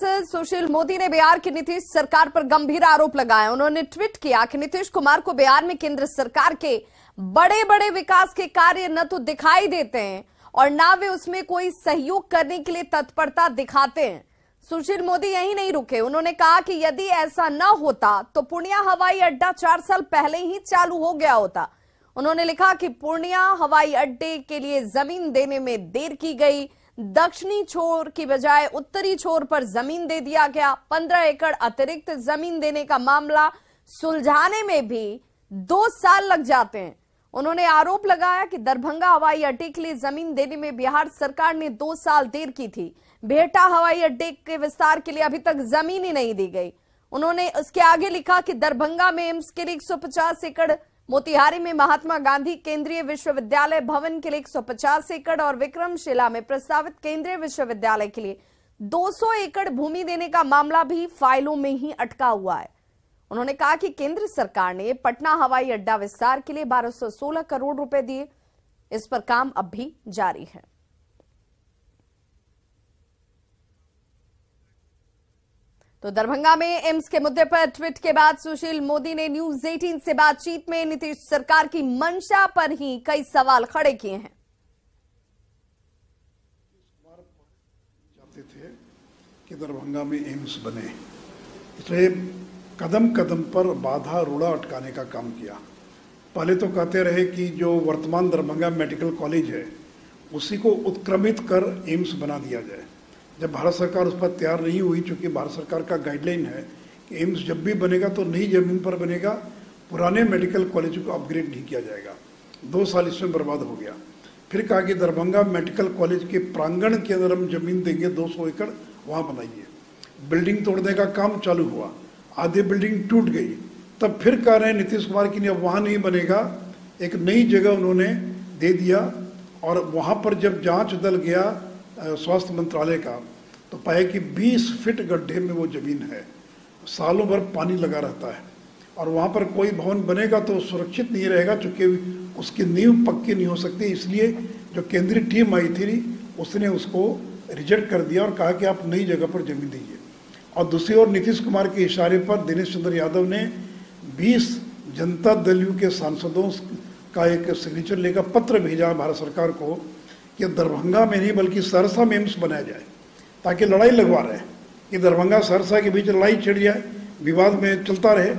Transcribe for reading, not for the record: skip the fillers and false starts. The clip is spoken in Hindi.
दरअसल सुशील मोदी ने बिहार की नीतीश सरकार पर गंभीर आरोप लगाया। उन्होंने ट्वीट किया कि नीतीश कुमार को बिहार में केंद्र सरकार के बड़े बड़े विकास के कार्य न तो दिखाई देते हैं और ना वे उसमें कोई सहयोग करने के लिए तत्परता दिखाते हैं। सुशील मोदी यही नहीं रुके, उन्होंने कहा कि यदि ऐसा न होता तो पूर्णिया हवाई अड्डा 4 साल पहले ही चालू हो गया होता। उन्होंने लिखा कि पूर्णिया हवाई अड्डे के लिए जमीन देने में देर की गई, दक्षिणी छोर की बजाय उत्तरी छोर पर जमीन दे दिया गया। 15 एकड़ अतिरिक्त जमीन देने का मामला सुलझाने में भी 2 साल लग जाते हैं। उन्होंने आरोप लगाया कि दरभंगा हवाई अड्डे के लिए जमीन देने में बिहार सरकार ने 2 साल देर की थी। बिहटा हवाई अड्डे के विस्तार के लिए अभी तक जमीन ही नहीं दी गई। उन्होंने उसके आगे लिखा कि दरभंगा में एम्स के लिए 150 एकड़, मोतिहारी में महात्मा गांधी केंद्रीय विश्वविद्यालय भवन के लिए 150 एकड़ और विक्रमशिला में प्रस्तावित केंद्रीय विश्वविद्यालय के लिए 200 एकड़ भूमि देने का मामला भी फाइलों में ही अटका हुआ है। उन्होंने कहा कि केंद्र सरकार ने पटना हवाई अड्डा विस्तार के लिए 1216 करोड़ रुपए दिए, इस पर काम अब भी जारी है। तो दरभंगा में एम्स के मुद्दे पर ट्वीट के बाद सुशील मोदी ने न्यूज 18 से बातचीत में नीतीश सरकार की मंशा पर ही कई सवाल खड़े किए हैं। चाहते थे कि दरभंगा में एम्स बने, इसलिए कदम कदम पर बाधा रूढ़ा अटकाने का काम किया। पहले तो कहते रहे कि जो वर्तमान दरभंगा मेडिकल कॉलेज है उसी को उत्क्रमित कर एम्स बना दिया जाए। जब भारत सरकार उस पर तैयार नहीं हुई, चूंकि भारत सरकार का गाइडलाइन है कि एम्स जब भी बनेगा तो नई जमीन पर बनेगा, पुराने मेडिकल कॉलेज को अपग्रेड नहीं किया जाएगा। 2 साल इसमें बर्बाद हो गया। फिर कहा कि दरभंगा मेडिकल कॉलेज के प्रांगण के अंदर हम जमीन देंगे 200 एकड़, वहाँ बनाइए। बिल्डिंग तोड़ने का काम चालू हुआ, आधी बिल्डिंग टूट गई। तब फिर कह रहे हैं नीतीश कुमार की अब वहाँ नहीं बनेगा, एक नई जगह उन्होंने दे दिया। और वहाँ पर जब जांच दल गया स्वास्थ्य मंत्रालय का तो पाया कि 20 फीट गड्ढे में वो जमीन है, सालों भर पानी लगा रहता है और वहाँ पर कोई भवन बनेगा तो सुरक्षित नहीं रहेगा, चूँकि उसकी नींव पक्की नहीं हो सकती। इसलिए जो केंद्रीय टीम आई थी उसने उसको रिजेक्ट कर दिया और कहा कि आप नई जगह पर जमीन दीजिए। और दूसरी ओर नीतीश कुमार के इशारे पर दिनेश चंद्र यादव ने 20 जनता दल यू के सांसदों का एक सिग्नेचर लेकर पत्र भेजा भारत सरकार को कि दरभंगा में नहीं बल्कि सहरसा में एम्स बनाया जाए, ताकि लड़ाई लगवा रहे कि दरभंगा सहरसा के बीच लड़ाई छिड़ जाए, विवाद में चलता रहे।